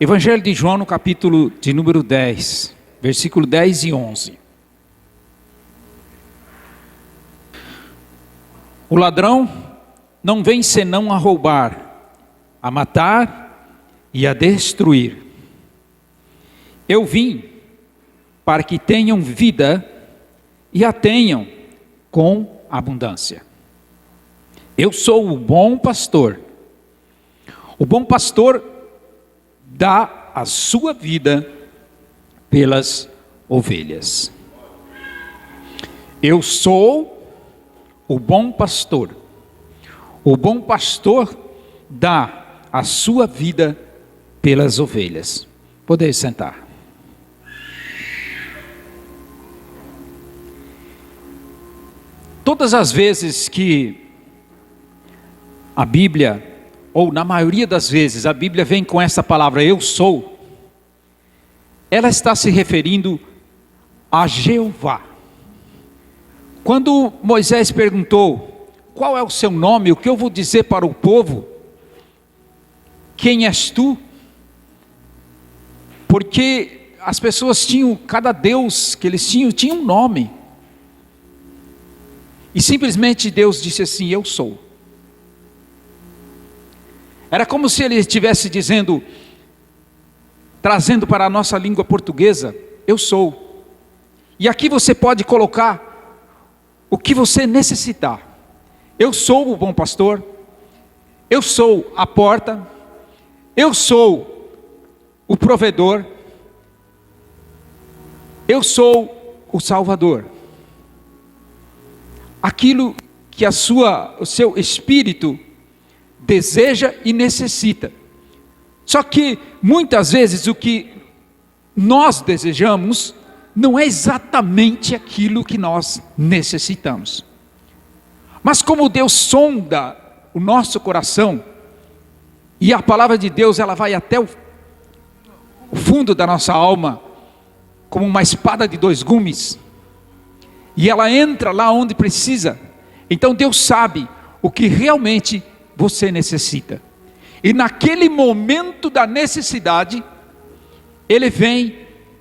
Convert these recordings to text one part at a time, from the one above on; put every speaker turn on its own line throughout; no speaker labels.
Evangelho de João, no capítulo de número 10, versículo 10 e 11. O ladrão não vem senão a roubar, a matar e a destruir. Eu vim para que tenham vida e a tenham com abundância. Eu sou o bom pastor. O bom pastor dá a sua vida pelas ovelhas. Eu sou o bom pastor. O bom pastor dá a sua vida pelas ovelhas. Podeis sentar. Todas as vezes que a Bíblia, ou na maioria das vezes, a Bíblia vem com essa palavra eu sou, ela está se referindo a Jeová. Quando Moisés perguntou, qual é o seu nome, o que eu vou dizer para o povo? Quem és tu? Porque as pessoas tinham, cada Deus que eles tinham, tinha um nome. E simplesmente Deus disse assim, eu sou. Era como se ele estivesse dizendo, trazendo para a nossa língua portuguesa, eu sou. E aqui você pode colocar o que você necessitar. Eu sou o bom pastor, eu sou a porta, eu sou o provedor, eu sou o Salvador. Aquilo que o seu espírito deseja e necessita. Só que muitas vezes o que nós desejamos não é exatamente aquilo que nós necessitamos. Mas como Deus sonda o nosso coração, e a palavra de Deus ela vai até o fundo da nossa alma, como uma espada de dois gumes, e ela entra lá onde precisa. Então Deus sabe o que realmente você necessita. E naquele momento da necessidade, Ele vem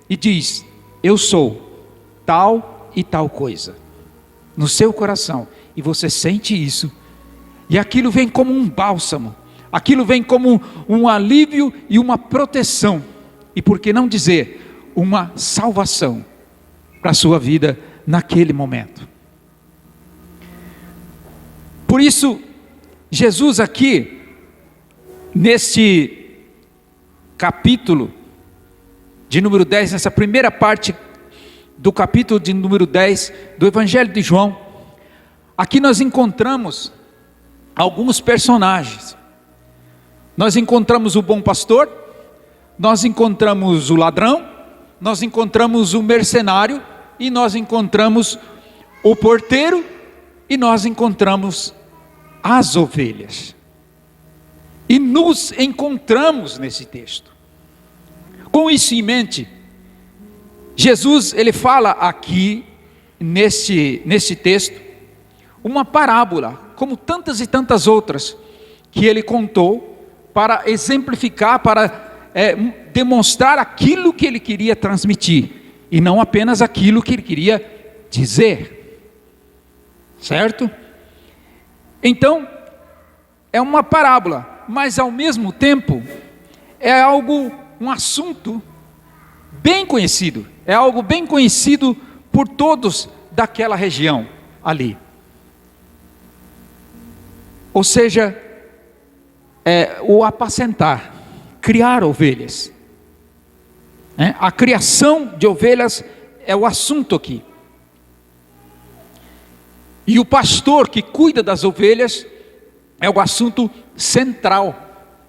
e diz, eu sou tal e tal coisa, no seu coração. E você sente isso. E aquilo vem como um bálsamo. Aquilo vem como um alívio e uma proteção. E por que não dizer, uma salvação para a sua vida naquele momento. Por isso, Jesus aqui, neste capítulo de número 10, nessa primeira parte do capítulo de número 10 do Evangelho de João, aqui nós encontramos alguns personagens. Nós encontramos o bom pastor, nós encontramos o ladrão, nós encontramos o mercenário, e nós encontramos o porteiro, e nós encontramos as ovelhas. E nos encontramos nesse texto. Com isso em mente, Jesus ele fala aqui nesse texto uma parábola, como tantas e tantas outras que ele contou para exemplificar, para demonstrar aquilo que ele queria transmitir. E não apenas aquilo que ele queria dizer. Certo? Então, é uma parábola, mas ao mesmo tempo, é um assunto bem conhecido. É algo bem conhecido por todos daquela região ali. Ou seja, o apacentar, criar ovelhas. A criação de ovelhas é o assunto aqui. E o pastor que cuida das ovelhas é o assunto central,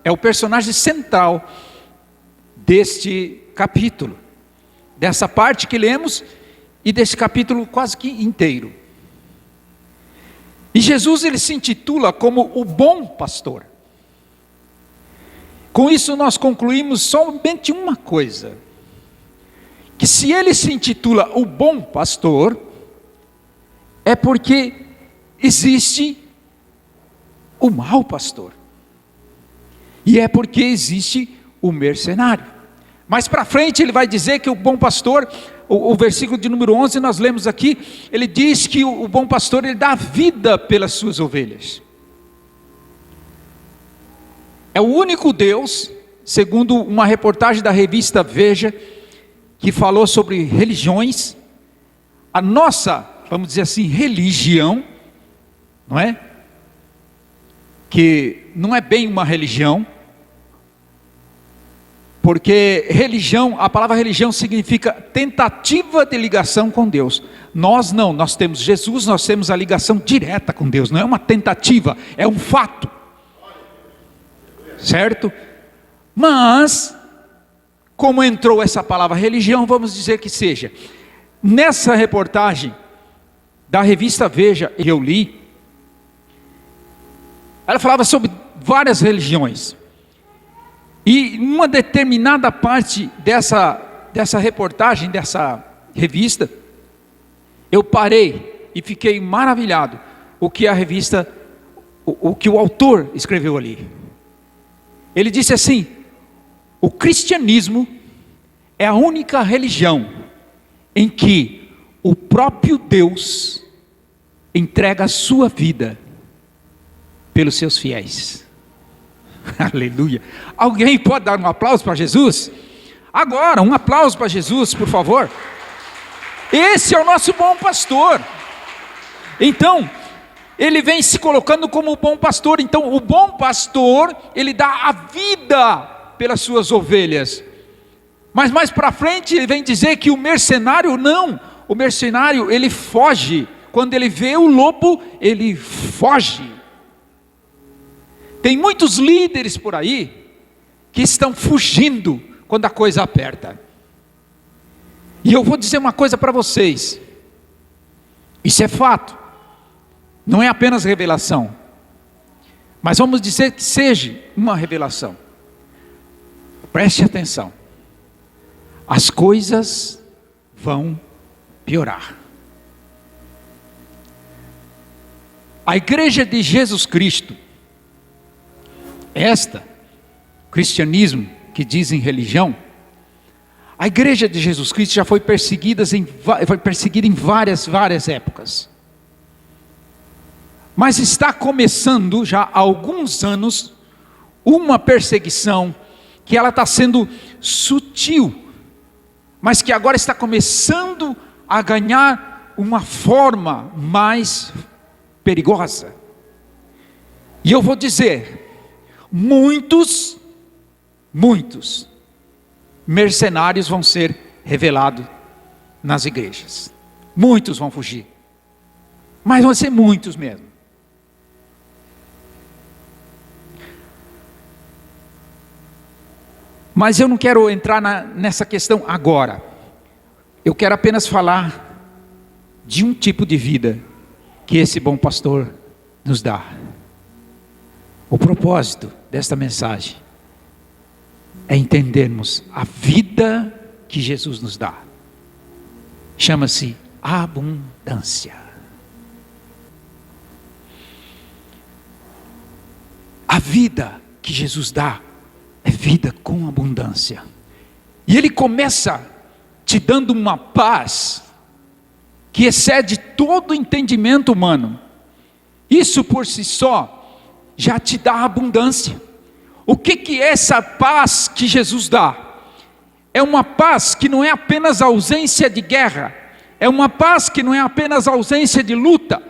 é o personagem central deste capítulo, dessa parte que lemos e desse capítulo quase que inteiro. E Jesus ele se intitula como o bom pastor. Com isso nós concluímos somente uma coisa, que se ele se intitula o bom pastor, é porque existe o mau pastor. E é porque existe o mercenário. Mais para frente ele vai dizer que o bom pastor, o versículo de número 11 nós lemos aqui, ele diz que o bom pastor ele dá a vida pelas suas ovelhas. É o único Deus, segundo uma reportagem da revista Veja, que falou sobre religiões, a nossa, vamos dizer assim, religião, não é? Que não é bem uma religião, porque religião, a palavra religião significa tentativa de ligação com Deus. Nós não, nós temos Jesus, nós temos a ligação direta com Deus, não é uma tentativa, é um fato. Certo? Mas, como entrou essa palavra religião, vamos dizer que seja. Nessa reportagem da revista Veja, eu li, ela falava sobre várias religiões. E uma determinada parte dessa reportagem, dessa revista, eu parei e fiquei maravilhado o que a revista, o que o autor escreveu ali. Ele disse assim: o cristianismo é a única religião em que o próprio Deus entrega a sua vida pelos seus fiéis. Aleluia. Alguém pode dar um aplauso para Jesus? Agora, um aplauso para Jesus, por favor. Esse é o nosso bom pastor. Então, ele vem se colocando como o bom pastor. Então o bom pastor, ele dá a vida pelas suas ovelhas. Mas mais para frente ele vem dizer que o mercenário não. O mercenário ele foge. Quando ele vê o lobo, ele foge. Tem muitos líderes por aí que estão fugindo quando a coisa aperta. E eu vou dizer uma coisa para vocês. Isso é fato. Não é apenas revelação, mas vamos dizer que seja uma revelação. Preste atenção, as coisas vão piorar. A igreja de Jesus Cristo, cristianismo que dizem religião, a igreja de Jesus Cristo já foi perseguida em várias épocas. Mas está começando já há alguns anos uma perseguição que ela está sendo sutil, mas que agora está começando a ganhar uma forma mais perigosa. E eu vou dizer, muitos mercenários vão ser revelados nas igrejas. Muitos vão fugir, mas vão ser muitos mesmo. Mas eu não quero entrar nessa questão agora. Eu quero apenas falar de um tipo de vida que esse bom pastor nos dá. O propósito desta mensagem é entendermos a vida que Jesus nos dá. Chama-se abundância. A vida que Jesus dá é vida com abundância. E Ele começa te dando uma paz que excede todo entendimento humano. Isso por si só já te dá abundância. O que é essa paz que Jesus dá? É uma paz que não é apenas a ausência de guerra, é uma paz que não é apenas a ausência de luta,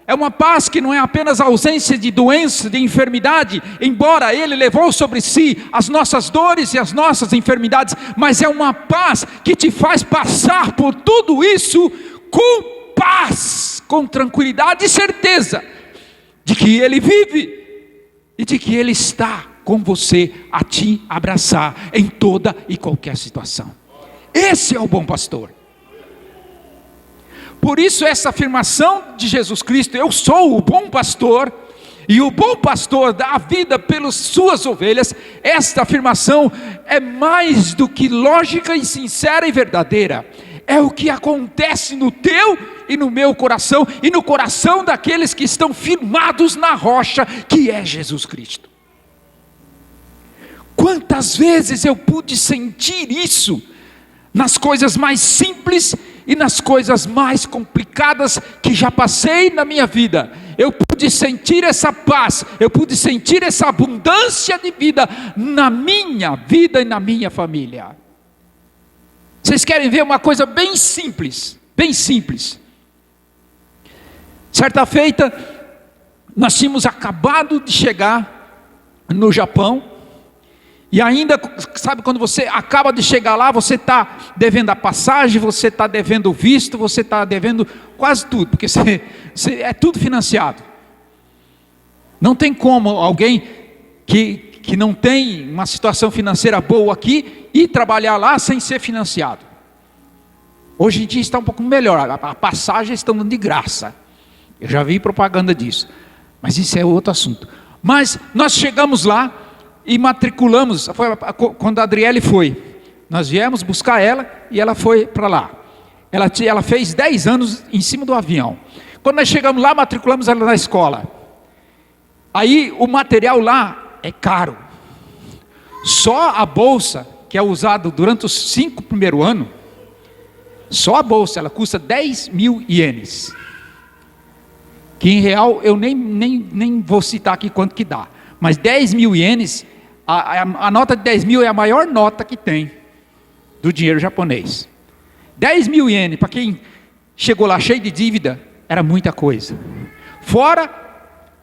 é uma paz que não é apenas a ausência de doença, de enfermidade, embora Ele levou sobre si as nossas dores e as nossas enfermidades, mas é uma paz que te faz passar por tudo isso com paz, com tranquilidade e certeza de que Ele vive e de que Ele está com você a te abraçar em toda e qualquer situação. Esse é o bom pastor. Por isso essa afirmação de Jesus Cristo, eu sou o bom pastor, e o bom pastor dá a vida pelas suas ovelhas, esta afirmação é mais do que lógica e sincera e verdadeira. É o que acontece no teu e no meu coração, e no coração daqueles que estão firmados na rocha, que é Jesus Cristo. Quantas vezes eu pude sentir isso, nas coisas mais simples e nas coisas mais complicadas que já passei na minha vida. Eu pude sentir essa paz, eu pude sentir essa abundância de vida na minha vida e na minha família. Vocês querem ver uma coisa bem simples, bem simples. Certa feita, nós tínhamos acabado de chegar no Japão, e ainda, sabe quando você acaba de chegar lá, você está devendo a passagem, você está devendo o visto, você está devendo quase tudo, porque é tudo financiado. Não tem como alguém que não tem uma situação financeira boa aqui ir trabalhar lá sem ser financiado. Hoje em dia está um pouco melhor, a passagem está dando de graça. Eu já vi propaganda disso, mas isso é outro assunto. Mas nós chegamos lá e matriculamos, foi quando a Adriele foi, nós viemos buscar ela e ela foi para lá. Ela fez 10 anos em cima do avião. Quando nós chegamos lá, matriculamos ela na escola. Aí o material lá é caro. Só a bolsa, que é usada durante os 5 primeiros anos, só a bolsa, ela custa 10 mil ienes. Que em real eu nem vou citar aqui quanto que dá. Mas 10 mil ienes, a nota de 10 mil é a maior nota que tem do dinheiro japonês. 10 mil ienes, para quem chegou lá cheio de dívida, era muita coisa. Fora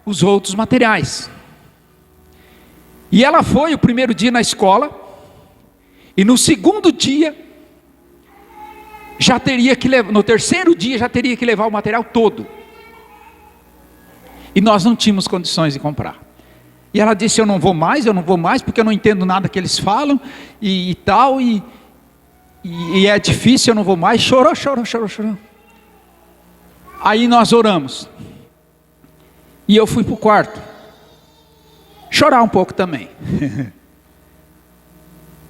os outros materiais. E ela foi o primeiro dia na escola, e no segundo dia, já teria que levar, no terceiro dia já teria que levar o material todo. E nós não tínhamos condições de comprar. E ela disse, eu não vou mais, porque eu não entendo nada que eles falam, e tal, e é difícil, eu não vou mais. Chorou. Aí nós oramos. E eu fui para o quarto. Chorar um pouco também.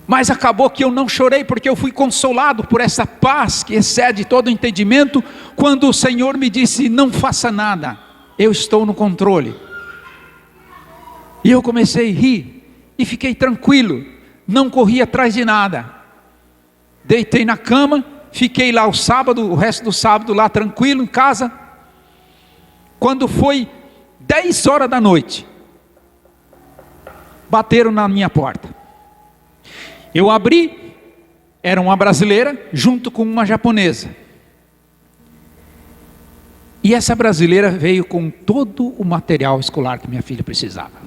Mas acabou que eu não chorei, porque eu fui consolado por essa paz que excede todo o entendimento, quando o Senhor me disse, não faça nada, eu estou no controle. E eu comecei a rir, e fiquei tranquilo, não corri atrás de nada. Deitei na cama, fiquei lá o resto do sábado lá tranquilo em casa. Quando foi 10 horas da noite, bateram na minha porta. Eu abri, era uma brasileira junto com uma japonesa. E essa brasileira veio com todo o material escolar que minha filha precisava.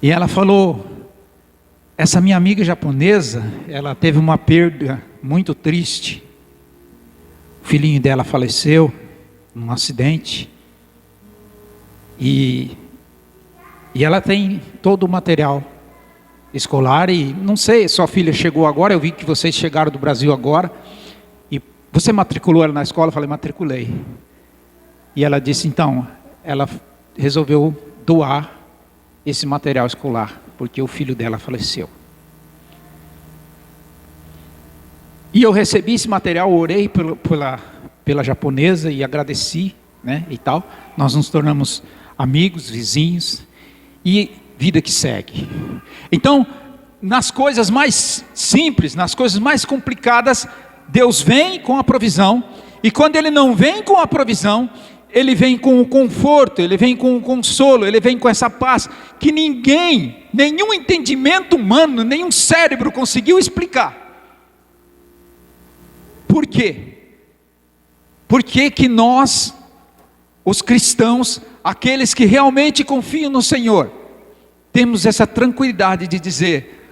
E ela falou, essa minha amiga japonesa, ela teve uma perda muito triste. O filhinho dela faleceu num acidente. E ela tem todo o material escolar, e não sei, sua filha chegou agora, eu vi que vocês chegaram do Brasil agora, e você matriculou ela na escola? Eu falei, matriculei. E ela disse, então, ela resolveu doar esse material escolar, porque o filho dela faleceu. E eu recebi esse material, orei pela japonesa e agradeci, né, e tal. Nós nos tornamos amigos, vizinhos, e vida que segue. Então, nas coisas mais simples, nas coisas mais complicadas, Deus vem com a provisão, e quando Ele não vem com a provisão, Ele vem com o conforto, Ele vem com o consolo, Ele vem com essa paz, que nenhum entendimento humano, nenhum cérebro conseguiu explicar. Por quê? Por que nós, os cristãos, aqueles que realmente confiam no Senhor, temos essa tranquilidade de dizer,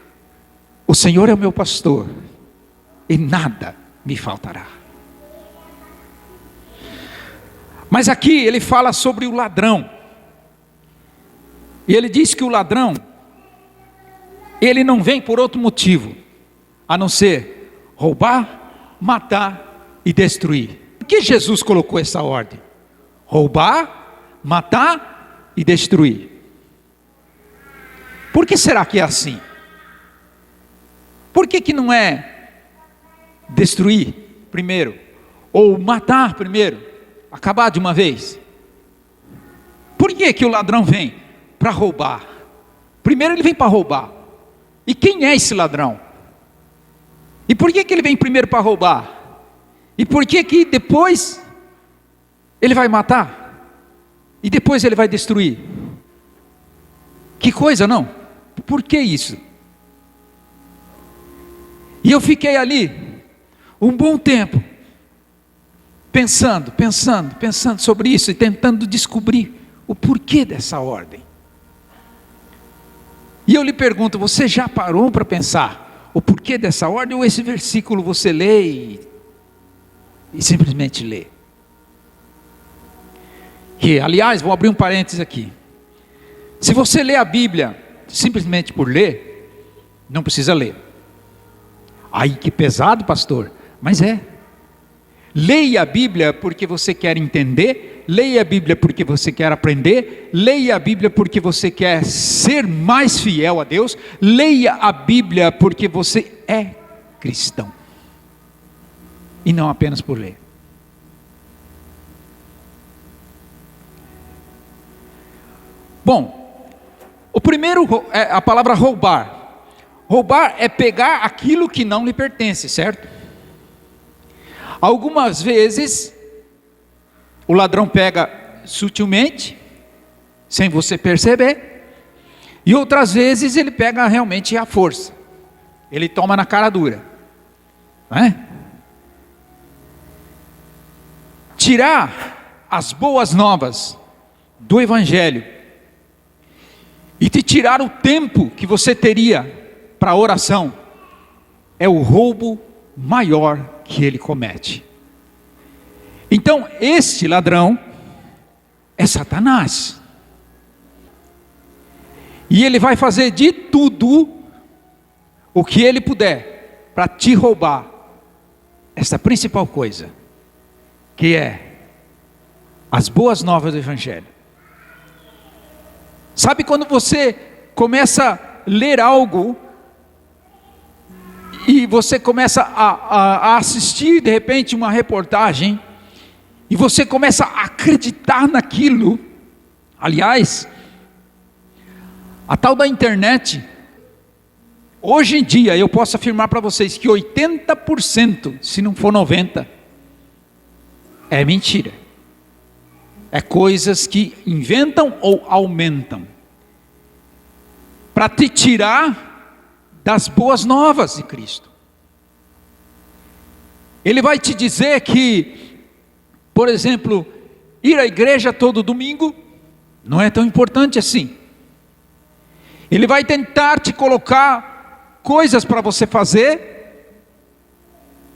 o Senhor é o meu pastor, e nada me faltará. Mas aqui ele fala sobre o ladrão, e ele diz que o ladrão, ele não vem por outro motivo, a não ser roubar, matar e destruir. Por que Jesus colocou essa ordem? Roubar, matar e destruir. Por que será que é assim? Por que não é destruir primeiro? Ou matar primeiro? Acabar de uma vez? Por que o ladrão vem? Para roubar. Primeiro ele vem para roubar. E quem é esse ladrão? E por que ele vem primeiro para roubar? E por que depois ele vai matar? E depois ele vai destruir? Que coisa, não? Por que isso? E eu fiquei ali um bom tempo, pensando sobre isso e tentando descobrir o porquê dessa ordem. E eu lhe pergunto, você já parou para pensar o porquê dessa ordem, ou esse versículo você lê e simplesmente lê? Que, aliás, vou abrir um parênteses aqui. Se você lê a Bíblia simplesmente por ler, não precisa ler. Ai, que pesado, pastor. Mas é. Leia a Bíblia porque você quer entender, leia a Bíblia porque você quer aprender, leia a Bíblia porque você quer ser mais fiel a Deus, leia a Bíblia porque você é cristão, e não apenas por ler. Bom, o primeiro é a palavra roubar. Roubar é pegar aquilo que não lhe pertence, certo? Algumas vezes, o ladrão pega sutilmente, sem você perceber, e outras vezes ele pega realmente à força, ele toma na cara dura, não é? Tirar as boas novas do Evangelho, e te tirar o tempo que você teria para oração, é o roubo maior que ele comete. Então este ladrão é Satanás, e ele vai fazer de tudo o que ele puder para te roubar essa principal coisa, que é as boas novas do Evangelho. Sabe quando você começa a ler algo e você começa a assistir de repente uma reportagem, e você começa a acreditar naquilo? Aliás, a tal da internet, hoje em dia eu posso afirmar para vocês que 80%, se não for 90%, é mentira. É coisas que inventam ou aumentam para te tirar das boas novas de Cristo. Ele vai te dizer que, por exemplo, ir à igreja todo domingo não é tão importante assim. Ele vai tentar te colocar coisas para você fazer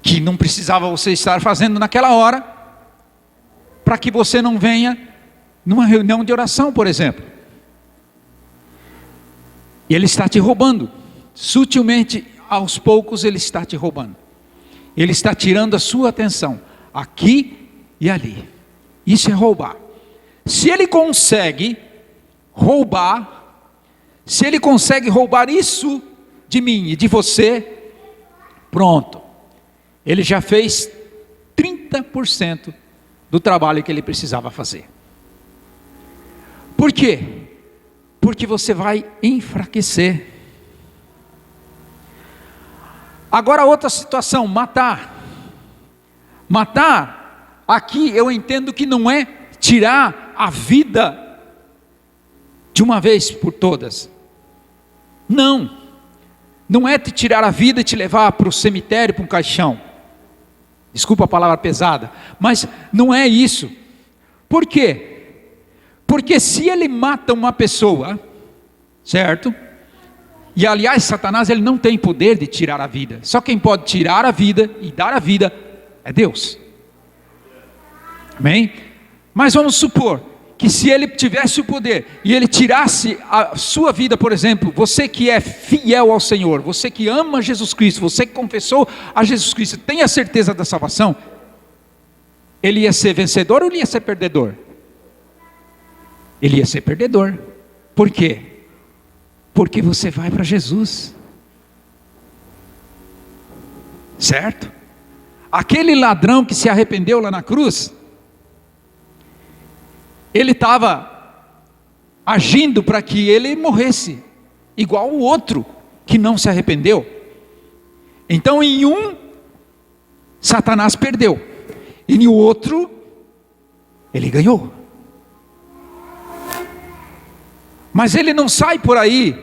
que não precisava você estar fazendo naquela hora, para que você não venha numa reunião de oração, por exemplo. E ele está te roubando. Sutilmente, aos poucos, ele está te roubando. Ele está tirando a sua atenção, aqui e ali. Isso é roubar. Se ele consegue roubar, isso de mim e de você, pronto. Ele já fez 30% do trabalho que ele precisava fazer. Por quê? Porque você vai enfraquecer. Agora outra situação, matar. Matar, aqui eu entendo que não é tirar a vida de uma vez por todas. Não é te tirar a vida e te levar para o cemitério, para um caixão. Desculpa a palavra pesada, mas não é isso. Por quê? Porque se ele mata uma pessoa, certo? E aliás, Satanás, ele não tem poder de tirar a vida. Só quem pode tirar a vida e dar a vida é Deus. Amém? Mas vamos supor que se ele tivesse o poder e ele tirasse a sua vida, por exemplo, você que é fiel ao Senhor, você que ama Jesus Cristo, você que confessou a Jesus Cristo, tem a certeza da salvação, ele ia ser vencedor ou ele ia ser perdedor? Ele ia ser perdedor. Por quê? Porque você vai para Jesus, certo? Aquele ladrão que se arrependeu lá na cruz, ele estava agindo para que ele morresse, igual o outro que não se arrependeu. Então em um, Satanás perdeu, e no outro, ele ganhou. Mas ele não sai por aí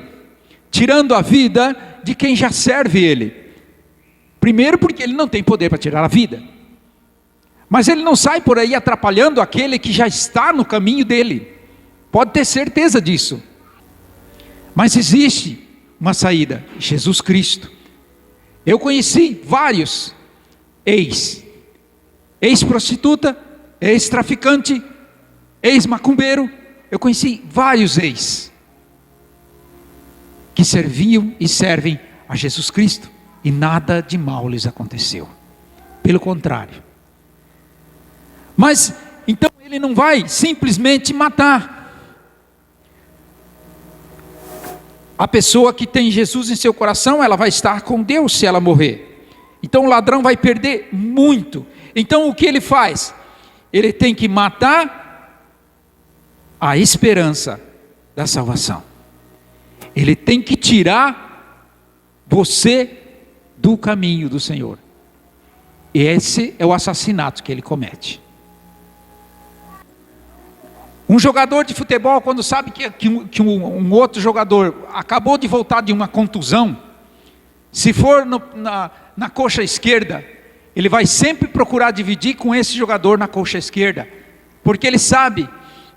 tirando a vida de quem já serve ele. Primeiro porque ele não tem poder para tirar a vida. Mas ele não sai por aí atrapalhando aquele que já está no caminho dele. Pode ter certeza disso. Mas existe uma saída, Jesus Cristo. Eu conheci vários ex-prostituta, ex-traficante, ex-macumbeiro. Eu conheci vários ex que serviam e servem a Jesus Cristo, e nada de mal lhes aconteceu. Pelo contrário. Mas então ele não vai simplesmente matar a pessoa que tem Jesus em seu coração. Ela vai estar com Deus se ela morrer. Então o ladrão vai perder muito. Então o que ele faz? Ele tem que matar a esperança da salvação. Ele tem que tirar você do caminho do Senhor. Esse é o assassinato que ele comete. Um jogador de futebol, quando sabe que um outro jogador acabou de voltar de uma contusão, se for na coxa esquerda, ele vai sempre procurar dividir com esse jogador na coxa esquerda, porque ele sabe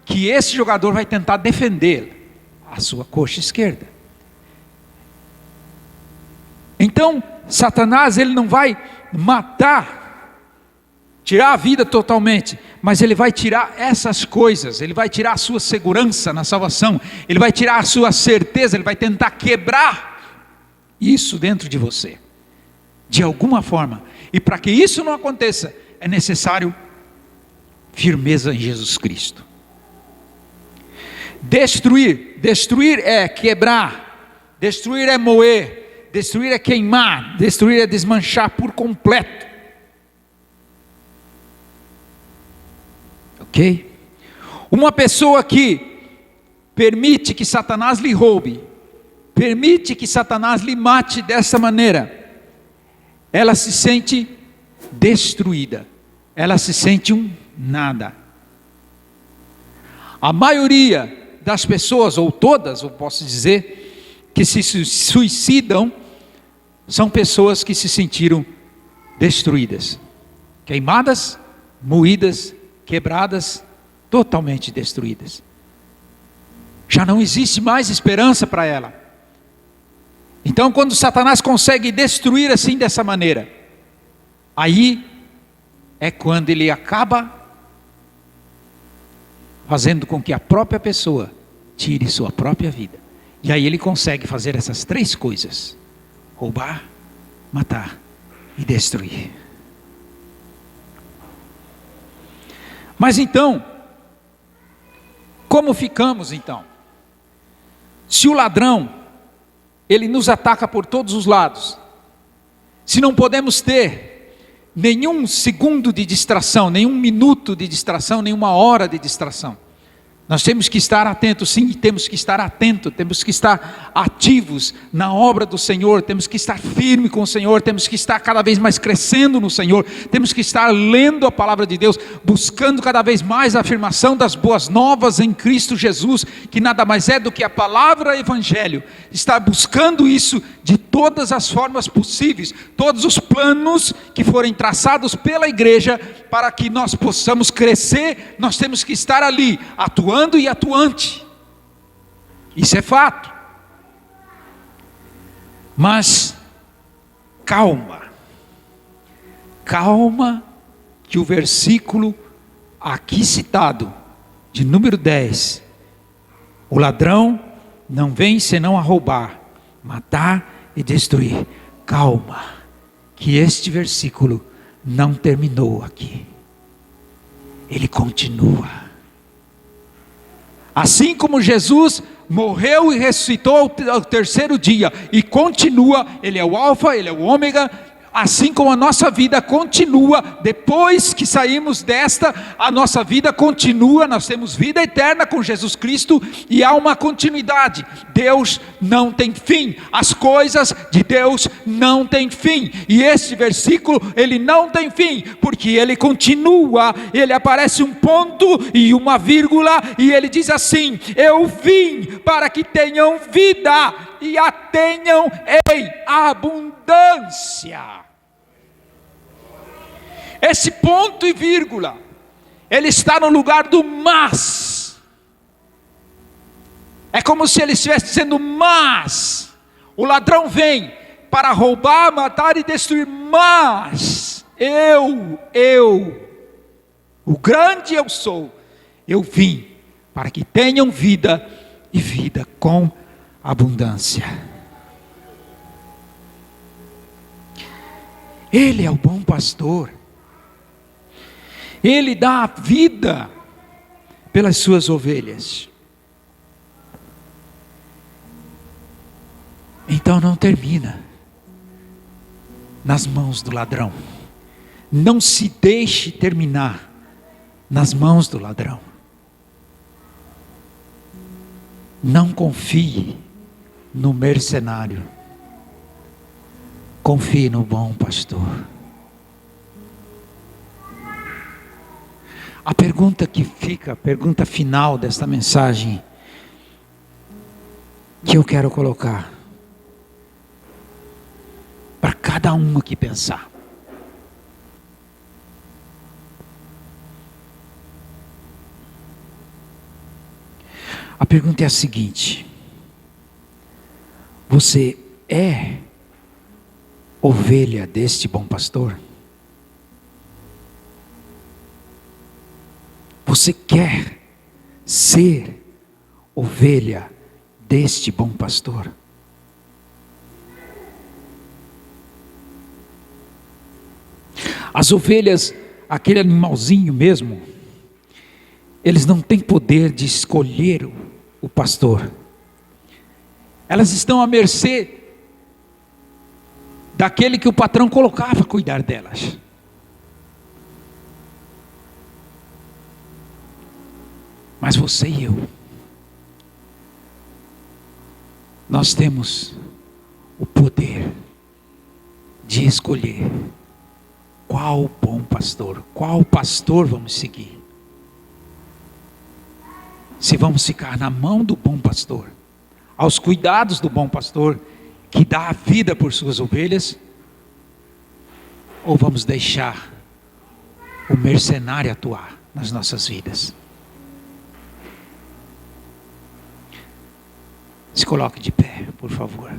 que esse jogador vai tentar defender a sua coxa esquerda. Então, Satanás, ele não vai matar, tirar a vida totalmente, mas ele vai tirar essas coisas, ele vai tirar a sua segurança na salvação, ele vai tirar a sua certeza, ele vai tentar quebrar isso dentro de você, de alguma forma. E para que isso não aconteça, é necessário firmeza em Jesus Cristo. Destruir é quebrar, destruir é moer, destruir é queimar, destruir é desmanchar por completo. Ok? Uma pessoa que permite que Satanás lhe roube, permite que Satanás lhe mate dessa maneira, ela se sente destruída, ela se sente um nada. A maioria das pessoas, ou todas, eu posso dizer, que se suicidam, são pessoas que se sentiram destruídas, queimadas, moídas, quebradas, totalmente destruídas. Já não existe mais esperança para ela. Então quando Satanás consegue destruir assim dessa maneira, aí é quando ele acaba fazendo com que a própria pessoa tire sua própria vida. E aí ele consegue fazer essas três coisas: roubar, matar e destruir. Mas então, como ficamos então? Se o ladrão, ele nos ataca por todos os lados, se não podemos ter nenhum segundo de distração, nenhum minuto de distração, nenhuma hora de distração, nós temos que estar atentos, sim, temos que estar atentos, temos que estar ativos na obra do Senhor, temos que estar firme com o Senhor, temos que estar cada vez mais crescendo no Senhor, temos que estar lendo a palavra de Deus, buscando cada vez mais a afirmação das boas novas em Cristo Jesus, que nada mais é do que a palavra evangelho, estar buscando isso de todas as formas possíveis, todos os planos que forem traçados pela igreja, para que nós possamos crescer, nós temos que estar ali, atuando e atuante, isso é fato. Mas calma, que o versículo aqui citado, de número 10, o ladrão não vem senão a roubar, matar e destruir. Calma, que este versículo não terminou aqui, ele continua. Assim como Jesus morreu e ressuscitou ao terceiro dia, e continua, ele é o alfa, ele é o ômega, assim como a nossa vida continua, depois que saímos desta, a nossa vida continua, nós temos vida eterna com Jesus Cristo, e há uma continuidade. Deus não tem fim, as coisas de Deus não têm fim, e este versículo, ele não tem fim, porque ele continua, ele aparece um ponto e uma vírgula, e ele diz assim: eu vim para que tenham vida, e a tenham em abundância. Esse ponto e vírgula, ele está no lugar do mas. É como se ele estivesse dizendo: mas o ladrão vem para roubar, matar e destruir, mas o grande eu sou, eu vim para que tenham vida e vida com abundância. Ele é o bom pastor. Ele dá a vida pelas suas ovelhas. Então não termina nas mãos do ladrão. Não se deixe terminar nas mãos do ladrão. Não confie no mercenário. Confie no bom pastor. A pergunta que fica, a pergunta final desta mensagem, que eu quero colocar para cada um aqui pensar. A pergunta é a seguinte: você é ovelha deste bom pastor? Você quer ser ovelha deste bom pastor? As ovelhas, aquele animalzinho mesmo, eles não têm poder de escolher o pastor. Elas estão à mercê daquele que o patrão colocava a cuidar delas. Mas você e eu, nós temos o poder de escolher qual bom pastor, qual pastor vamos seguir. Se vamos ficar na mão do bom pastor, aos cuidados do bom pastor, que dá a vida por suas ovelhas, ou vamos deixar o mercenário atuar nas nossas vidas. Se coloque de pé, por favor.